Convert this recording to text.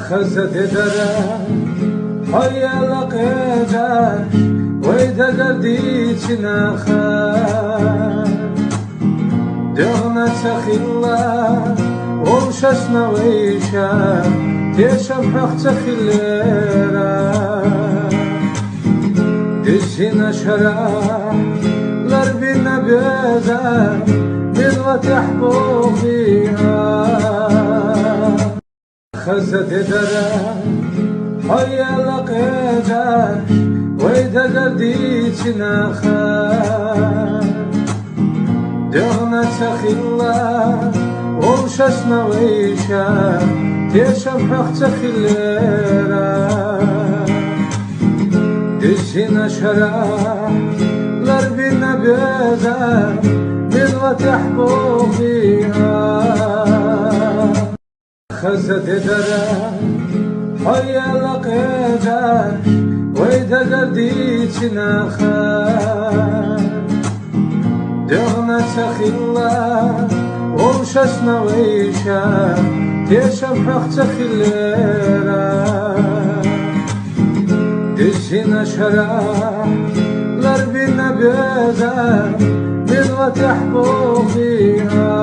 خزت درا هيا لقيدا ويدا قردي تناخا دغنا تخيلا ومششنا ويشا تيشم حق تخيليرا دجينا شرا لربينا بيدا بلغة يحبو فيها خزت درا هيا لقيدا ويدا قردي تناخا دغنا تخيلا ومششنا ويشا تيشم حق تخيليرا دجينا شرا لربينا بيدا بلغة يحبو فيها خزت درا هيا لقيدا ويدا قردي تناخا دغنا تخيلا ومششنا ويشا تيشم حق تخيليرا دجينا شرا لربينا بيدا بلغة يحبو فيها